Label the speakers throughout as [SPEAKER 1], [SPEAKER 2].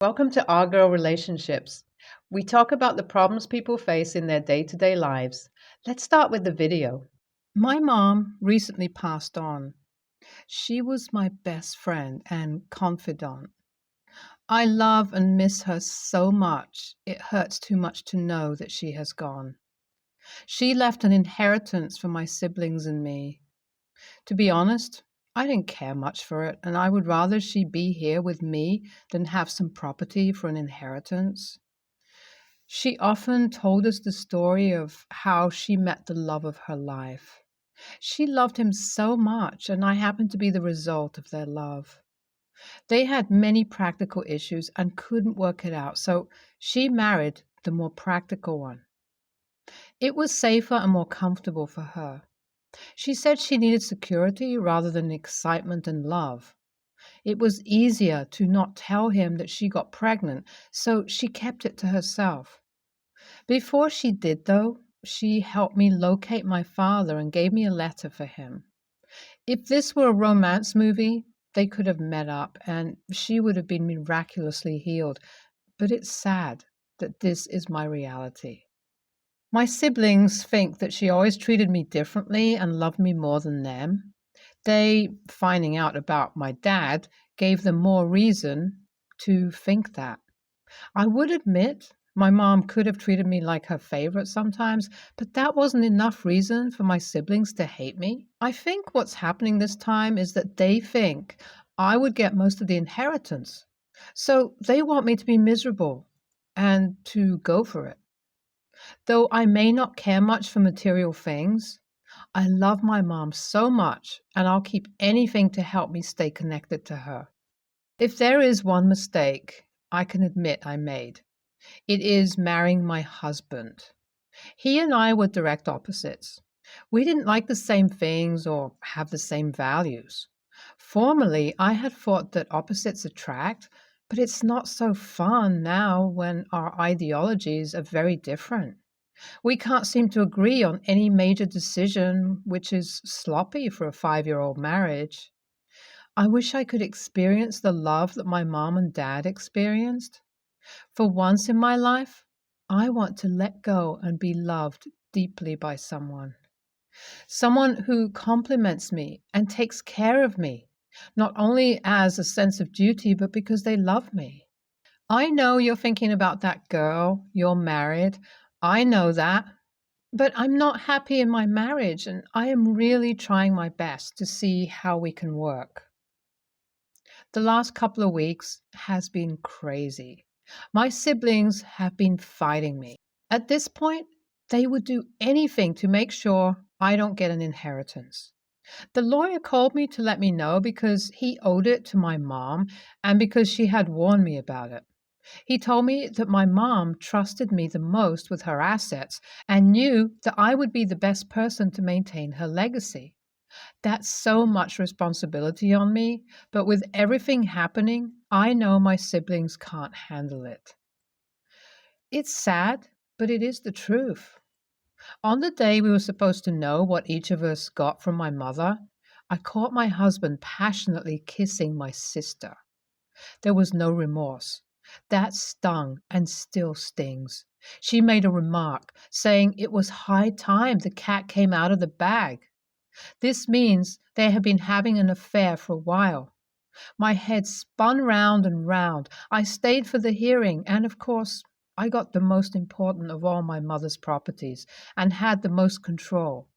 [SPEAKER 1] Welcome to Our Girl Relationships. We talk about the problems people face in their day to day lives. Let's start with the video. My mom recently passed on. She was my best friend and confidant. I love and miss her so much, it hurts too much to know that she has gone. She left an inheritance for my siblings and me. To be honest, I didn't care much for it, and I would rather she be here with me than have some property for an inheritance. She often told us the story of how she met the love of her life. She loved him so much, and I happened to be the result of their love. They had many practical issues and couldn't work it out, so she married the more practical one. It was safer and more comfortable for her. She said she needed security rather than excitement and love. It was easier to not tell him that she got pregnant, so she kept it to herself. Before she did, though, she helped me locate my father and gave me a letter for him. If this were a romance movie, they could have met up and she would have been miraculously healed. But it's sad that this is my reality. My siblings think that she always treated me differently and loved me more than them. They, finding out about my dad, gave them more reason to think that. I would admit my mom could have treated me like her favorite sometimes, but that wasn't enough reason for my siblings to hate me. I think what's happening this time is that they think I would get most of the inheritance. So they want me to be miserable and to go for it. Though I may not care much for material things, I love my mom so much and I'll keep anything to help me stay connected to her. If there is one mistake I can admit I made, it is marrying my husband. He and I were direct opposites. We didn't like the same things or have the same values. Formerly, I had thought that opposites attract, but it's not so fun now when our ideologies are very different. We can't seem to agree on any major decision, which is sloppy for a 5-year-old marriage. I wish I could experience the love that my mom and dad experienced. For once in my life, I want to let go and be loved deeply by someone. Someone who compliments me and takes care of me, not only as a sense of duty, but because they love me. I know you're thinking about that girl, you're married. I know that. But I'm not happy in my marriage, and I am really trying my best to see how we can work. The last couple of weeks has been crazy. My siblings have been fighting me. At this point, they would do anything to make sure I don't get an inheritance. The lawyer called me to let me know because he owed it to my mom and because she had warned me about it. He told me that my mom trusted me the most with her assets and knew that I would be the best person to maintain her legacy. That's so much responsibility on me, but with everything happening, I know my siblings can't handle it. It's sad, but it is the truth. On the day we were supposed to know what each of us got from my mother, I caught my husband passionately kissing my sister. There was no remorse. That stung and still stings. She made a remark saying it was high time the cat came out of the bag. This means they had been having an affair for a while. My head spun round and round. I stayed for the hearing, and of course, I got the most important of all my mother's properties and had the most control.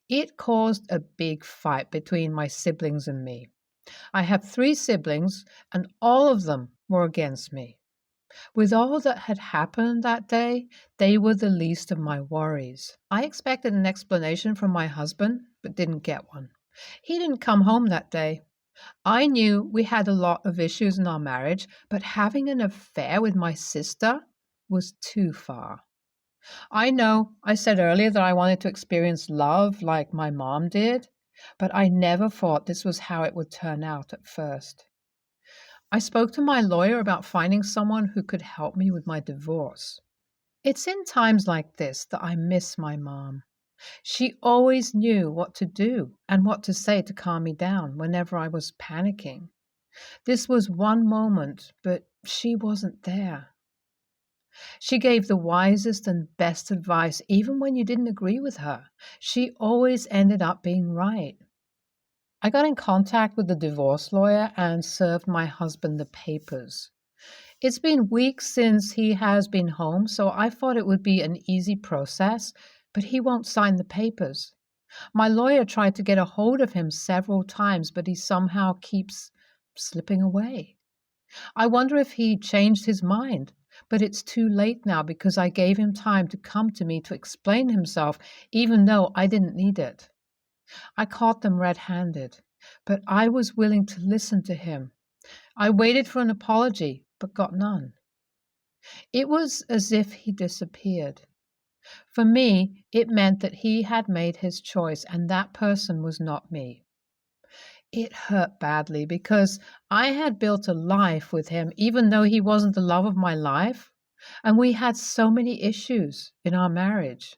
[SPEAKER 1] It caused a big fight between my siblings and me. I have 3 siblings, and all of them were against me. With all that had happened that day, they were the least of my worries. I expected an explanation from my husband, but didn't get one. He didn't come home that day. I knew we had a lot of issues in our marriage, but having an affair with my sister was too far. I know I said earlier that I wanted to experience love like my mom did, but I never thought this was how it would turn out at first. I spoke to my lawyer about finding someone who could help me with my divorce. It's in times like this that I miss my mom. She always knew what to do and what to say to calm me down whenever I was panicking. This was one moment, but she wasn't there. She gave the wisest and best advice, even when you didn't agree with her. She always ended up being right. I got in contact with the divorce lawyer and served my husband the papers. It's been weeks since he has been home, so I thought it would be an easy process, but he won't sign the papers. My lawyer tried to get a hold of him several times, but he somehow keeps slipping away. I wonder if he changed his mind, but it's too late now because I gave him time to come to me to explain himself, even though I didn't need it. I caught them red-handed, but I was willing to listen to him. I waited for an apology, but got none. It was as if he disappeared. For me, it meant that he had made his choice, and that person was not me. It hurt badly because I had built a life with him, even though he wasn't the love of my life, and we had so many issues in our marriage.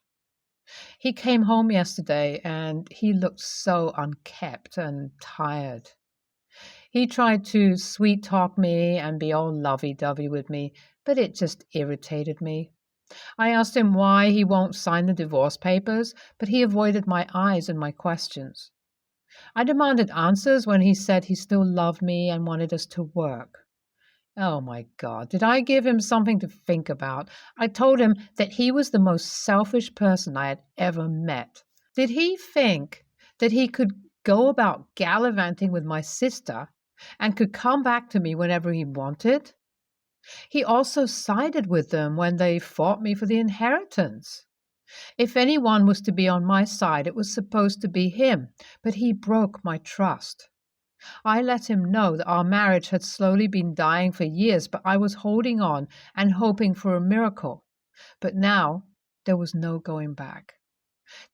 [SPEAKER 1] He came home yesterday and he looked so unkempt and tired. He tried to sweet talk me and be all lovey-dovey with me, but it just irritated me. I asked him why he won't sign the divorce papers, but he avoided my eyes and my questions. I demanded answers when he said he still loved me and wanted us to work. Oh my God, did I give him something to think about? I told him that he was the most selfish person I had ever met. Did he think that he could go about gallivanting with my sister and could come back to me whenever he wanted? He also sided with them when they fought me for the inheritance. If anyone was to be on my side, it was supposed to be him, but he broke my trust. I let him know that our marriage had slowly been dying for years, but I was holding on and hoping for a miracle. But now there was no going back.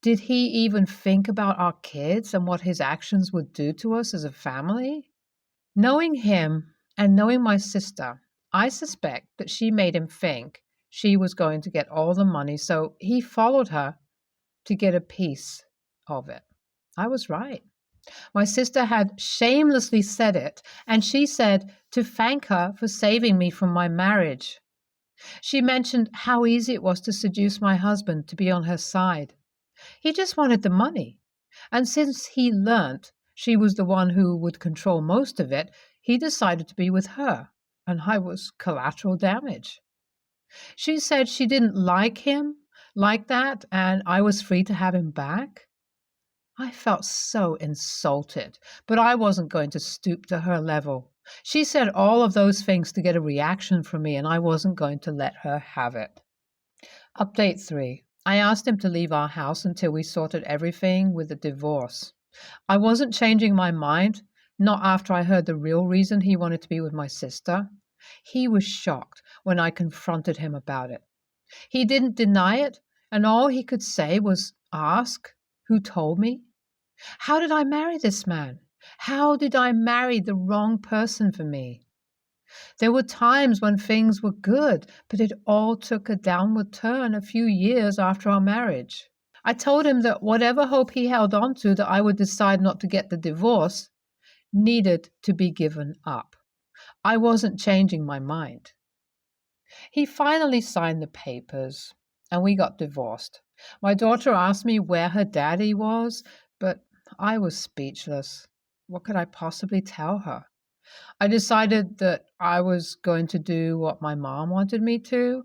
[SPEAKER 1] Did he even think about our kids and what his actions would do to us as a family? Knowing him and knowing my sister, I suspect that she made him think she was going to get all the money, so he followed her to get a piece of it. I was right. My sister had shamelessly said it, and she said to thank her for saving me from my marriage. She mentioned how easy it was to seduce my husband to be on her side. He just wanted the money, and since he learnt she was the one who would control most of it, he decided to be with her, and I was collateral damage. She said she didn't like him like that, and I was free to have him back. I felt so insulted, but I wasn't going to stoop to her level. She said all of those things to get a reaction from me, and I wasn't going to let her have it. Update 3. I asked him to leave our house until we sorted everything with the divorce. I wasn't changing my mind, not after I heard the real reason he wanted to be with my sister. He was shocked when I confronted him about it. He didn't deny it, and all he could say was ask, who told me? How did I marry this man? How did I marry the wrong person for me? There were times when things were good, but it all took a downward turn a few years after our marriage. I told him that whatever hope he held on to that I would decide not to get the divorce needed to be given up. I wasn't changing my mind. He finally signed the papers, and we got divorced. My daughter asked me where her daddy was, but I was speechless. What could I possibly tell her? I decided that I was going to do what my mom wanted me to.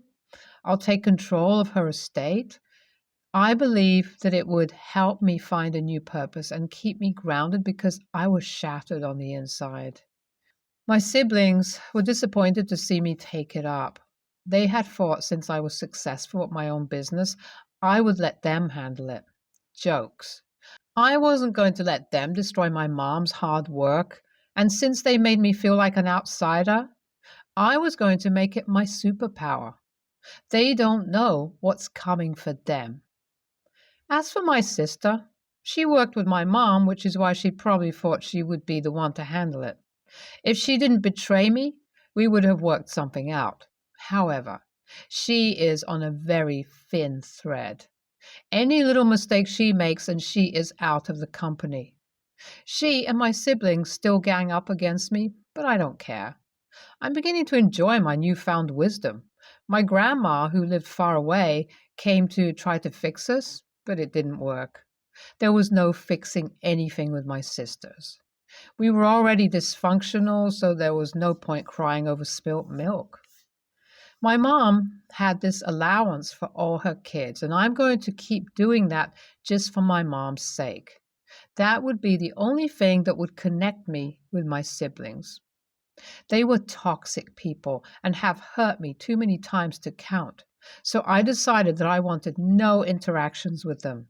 [SPEAKER 1] I'll take control of her estate. I believe that it would help me find a new purpose and keep me grounded because I was shattered on the inside. My siblings were disappointed to see me take it up. They had thought since I was successful at my own business, I would let them handle it. Jokes. I wasn't going to let them destroy my mom's hard work, and since they made me feel like an outsider, I was going to make it my superpower. They don't know what's coming for them. As for my sister, she worked with my mom, which is why she probably thought she would be the one to handle it. If she didn't betray me, we would have worked something out. However, she is on a very thin thread. Any little mistake she makes and she is out of the company. She and my siblings still gang up against me, but I don't care. I'm beginning to enjoy my newfound wisdom. My grandma, who lived far away, came to try to fix us, but it didn't work. There was no fixing anything with my sisters. We were already dysfunctional, so there was no point crying over spilt milk. My mom had this allowance for all her kids, and I'm going to keep doing that just for my mom's sake. That would be the only thing that would connect me with my siblings. They were toxic people and have hurt me too many times to count, so I decided that I wanted no interactions with them.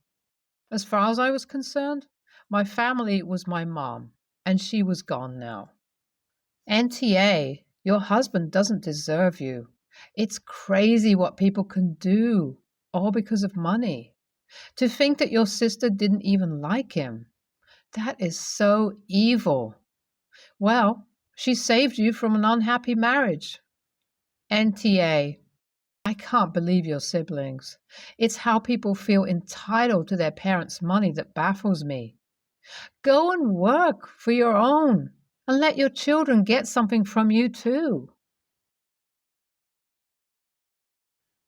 [SPEAKER 1] As far as I was concerned, my family was my mom, and she was gone now. NTA, your husband doesn't deserve you. It's crazy what people can do, all because of money. To think that your sister didn't even like him. That is so evil. Well, she saved you from an unhappy marriage. NTA, I can't believe your siblings. It's how people feel entitled to their parents' money that baffles me. Go and work for your own and let your children get something from you too.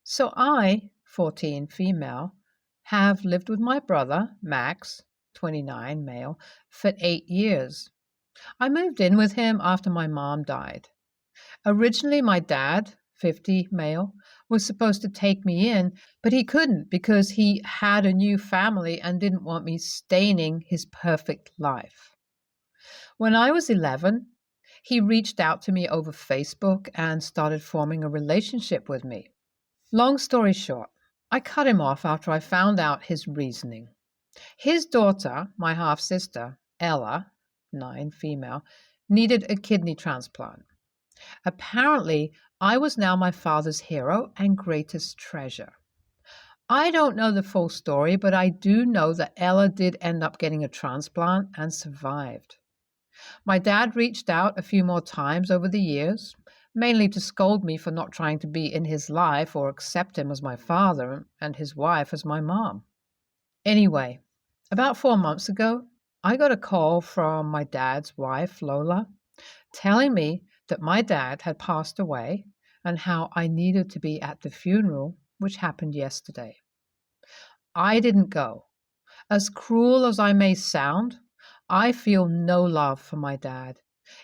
[SPEAKER 1] So I, 14, female, have lived with my brother, Max, 29, male, for 8 years. I moved in with him after my mom died. Originally, my dad, 50, male, was supposed to take me in, but he couldn't because he had a new family and didn't want me staining his perfect life. When I was 11, he reached out to me over Facebook and started forming a relationship with me. Long story short, I cut him off after I found out his reasoning. His daughter, my half sister, Ella, 9, female, needed a kidney transplant. Apparently, I was now my father's hero and greatest treasure. I don't know the full story, but I do know that Ella did end up getting a transplant and survived. My dad reached out a few more times over the years, mainly to scold me for not trying to be in his life or accept him as my father and his wife as my mom. Anyway, about 4 months ago, I got a call from my dad's wife, Lola, telling me that my dad had passed away and how I needed to be at the funeral, which happened yesterday. I didn't go. As cruel as I may sound, I feel no love for my dad.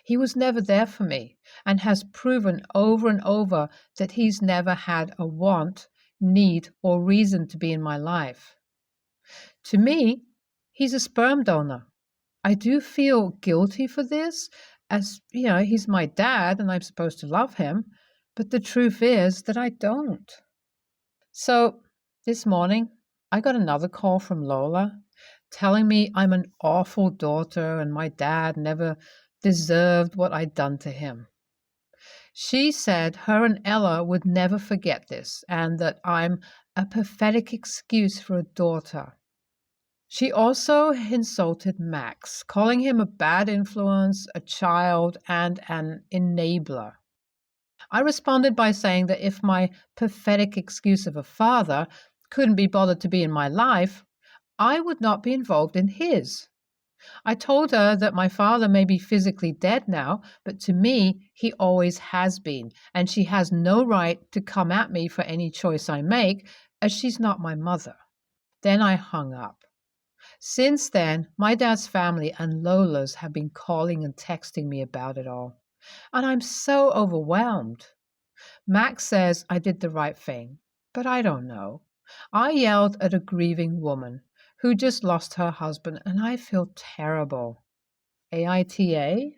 [SPEAKER 1] He was never there for me and has proven over and over that he's never had a want, need, or reason to be in my life. To me, he's a sperm donor. I do feel guilty for this, as he's my dad and I'm supposed to love him, but the truth is that I don't. So this morning, I got another call from Lola telling me I'm an awful daughter and my dad never deserved what I'd done to him. She said her and Ella would never forget this and that I'm a pathetic excuse for a daughter. She also insulted Max, calling him a bad influence, a child, and an enabler. I responded by saying that if my pathetic excuse of a father couldn't be bothered to be in my life, I would not be involved in his. I told her that my father may be physically dead now, but to me, he always has been, and she has no right to come at me for any choice I make, as she's not my mother. Then I hung up. Since then, my dad's family and Lola's have been calling and texting me about it all, and I'm so overwhelmed. Max says I did the right thing, but I don't know. I yelled at a grieving woman who just lost her husband, and I feel terrible. AITA?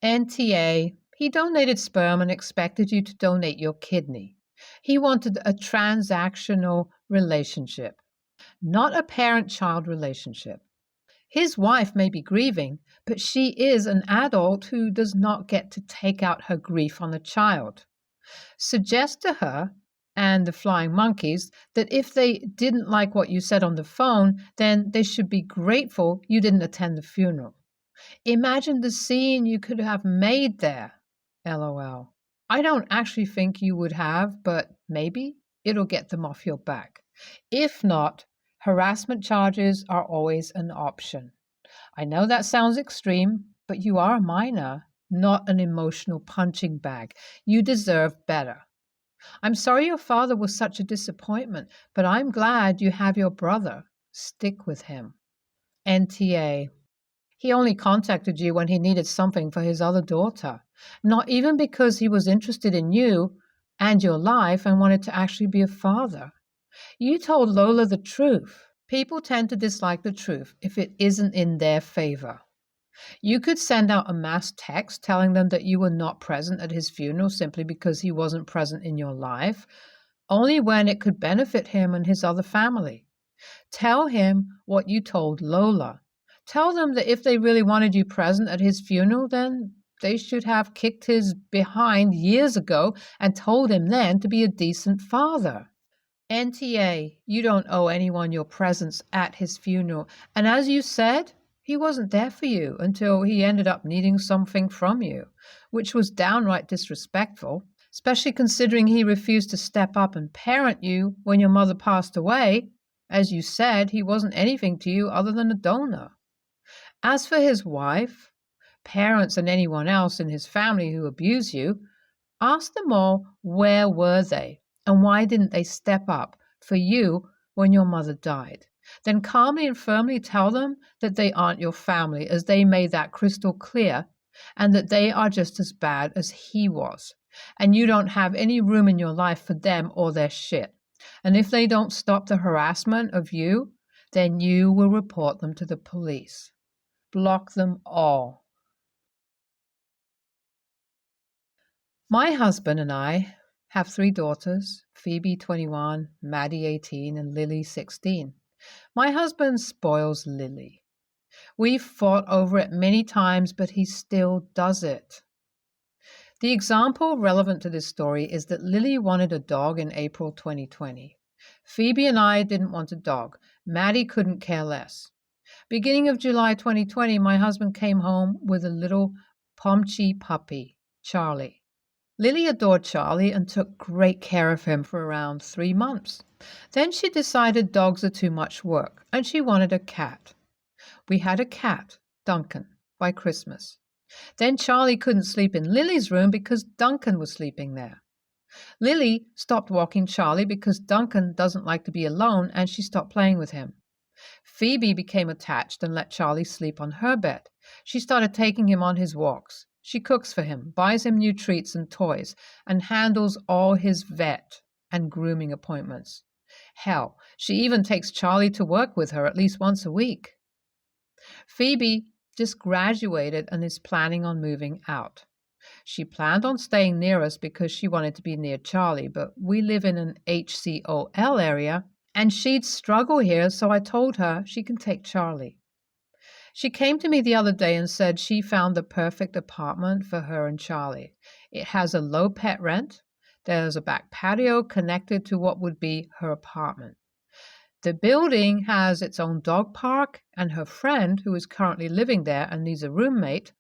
[SPEAKER 1] NTA. He donated sperm and expected you to donate your kidney. He wanted a transactional relationship, not a parent-child relationship. His wife may be grieving, but she is an adult who does not get to take out her grief on a child. Suggest to her and the flying monkeys that if they didn't like what you said on the phone, then they should be grateful you didn't attend the funeral. Imagine the scene you could have made there. LOL. I don't actually think you would have, but maybe it'll get them off your back. If not, harassment charges are always an option. I know that sounds extreme, but you are a minor. not an emotional punching bag. You deserve better. I'm sorry your father was such a disappointment, but I'm glad you have your brother. Stick with him. NTA. He only contacted you when he needed something for his other daughter, not even because he was interested in you and your life and wanted to actually be a father. You told Lola the truth. People tend to dislike the truth if it isn't in their favor. You could send out a mass text telling them that you were not present at his funeral simply because he wasn't present in your life, only when it could benefit him and his other family. Tell him what you told Lola. Tell them that if they really wanted you present at his funeral, then they should have kicked his behind years ago and told him then to be a decent father. NTA, you don't owe anyone your presence at his funeral. And as you said, he wasn't there for you until he ended up needing something from you, which was downright disrespectful, especially considering he refused to step up and parent you when your mother passed away. As you said, he wasn't anything to you other than a donor. As for his wife, parents, and anyone else in his family who abuse you, ask them all where were they and why didn't they step up for you when your mother died. Then calmly and firmly tell them that they aren't your family, as they made that crystal clear, and that they are just as bad as he was. And you don't have any room in your life for them or their shit. And if they don't stop the harassment of you, then you will report them to the police. Block them all. My husband and I have 3 daughters, Phoebe 21, Maddie 18, and Lily 16. My husband spoils Lily. We've fought over it many times, but he still does it. The example relevant to this story is that Lily wanted a dog in April 2020. Phoebe and I didn't want a dog. Maddie couldn't care less. Beginning of July 2020, my husband came home with a little tchy puppy, Charlie. Lily adored Charlie and took great care of him for around 3 months. Then she decided dogs are too much work, and she wanted a cat. We had a cat, Duncan, by Christmas. Then Charlie couldn't sleep in Lily's room because Duncan was sleeping there. Lily stopped walking Charlie because Duncan doesn't like to be alone, and she stopped playing with him. Phoebe became attached and let Charlie sleep on her bed. She started taking him on his walks. She cooks for him, buys him new treats and toys, and handles all his vet and grooming appointments. Hell, she even takes Charlie to work with her at least once a week. Phoebe just graduated and is planning on moving out. She planned on staying near us because she wanted to be near Charlie, but we live in an HCOL area, and she'd struggle here, so I told her she can take Charlie. She came to me the other day and said she found the perfect apartment for her and Charlie. It has a low pet rent. There's a back patio connected to what would be her apartment. The building has its own dog park, and her friend, who is currently living there and needs a roommate,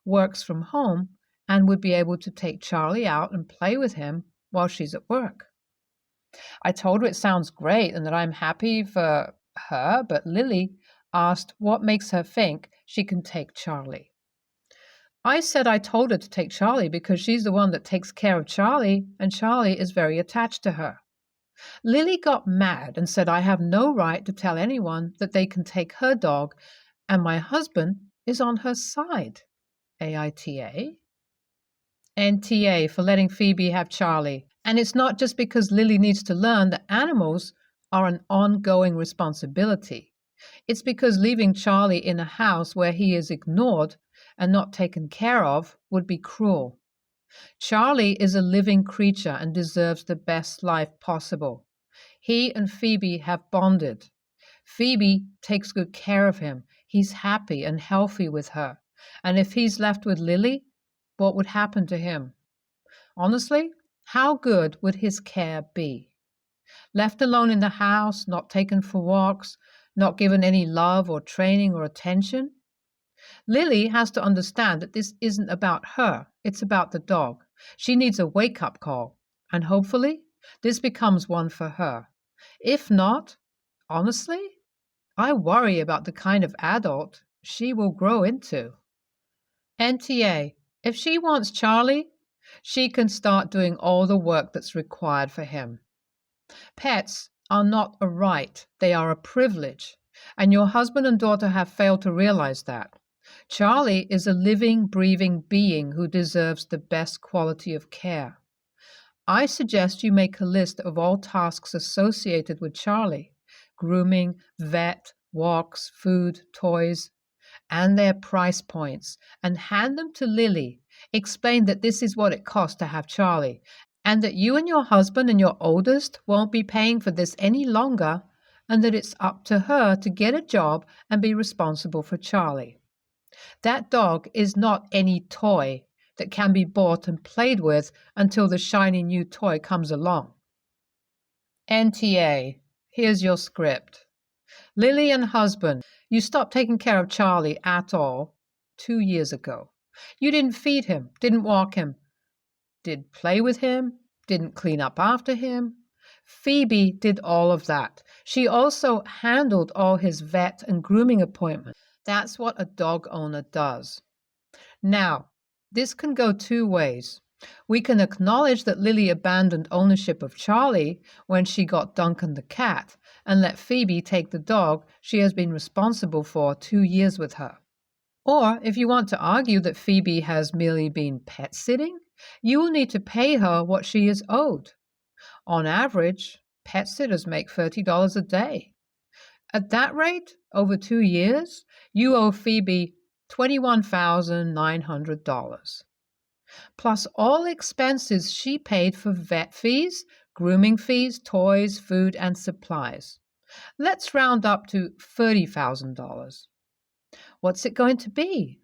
[SPEAKER 1] works from home and would be able to take Charlie out and play with him while she's at work. I told her it sounds great and that I'm happy for her, but Lily asked what makes her think she can take Charlie. I said I told her to take Charlie because she's the one that takes care of Charlie, and Charlie is very attached to her. Lily got mad and said I have no right to tell anyone that they can take her dog, and my husband is on her side. AITA? NTA for letting Phoebe have Charlie. And it's not just because Lily needs to learn that animals are an ongoing responsibility. It's because leaving Charlie in a house where he is ignored and not taken care of would be cruel. Charlie is a living creature and deserves the best life possible. He and Phoebe have bonded. Phoebe takes good care of him. He's happy and healthy with her. And if he's left with Lily, what would happen to him? Honestly, how good would his care be? Left alone in the house, not taken for walks, not given any love or training or attention? Lily has to understand that this isn't about her, it's about the dog. She needs a wake-up call, and hopefully this becomes one for her. If not, honestly, I worry about the kind of adult she will grow into. NTA, If she wants Charlie, she can start doing all the work that's required for him. Pets are not a right, they are a privilege, and your husband and daughter have failed to realize that. Charlie is a living, breathing being who deserves the best quality of care. I suggest you make a list of all tasks associated with Charlie: grooming, vet, walks, food, toys, and their price points, and hand them to Lily. Explain that this is what it costs to have Charlie, and that you and your husband and your oldest won't be paying for this any longer, and that it's up to her to get a job and be responsible for Charlie. That dog is not any toy that can be bought and played with until the shiny new toy comes along. NTA, here's your script. Lily and husband, you stopped taking care of Charlie at all 2 years ago. You didn't feed him, didn't walk him, didn't play with him, didn't clean up after him. Phoebe did all of that. She also handled all his vet and grooming appointments. That's what a dog owner does. Now, this can go two ways. We can acknowledge that Lily abandoned ownership of Charlie when she got Duncan the cat and let Phoebe take the dog she has been responsible for 2 years with her. Or if you want to argue that Phoebe has merely been pet sitting, you will need to pay her what she is owed. On average, pet sitters make $30 a day. At that rate, over 2 years, you owe Phoebe $21,900, plus all expenses she paid for vet fees, grooming fees, toys, food, and supplies. Let's round up to $30,000. What's it going to be?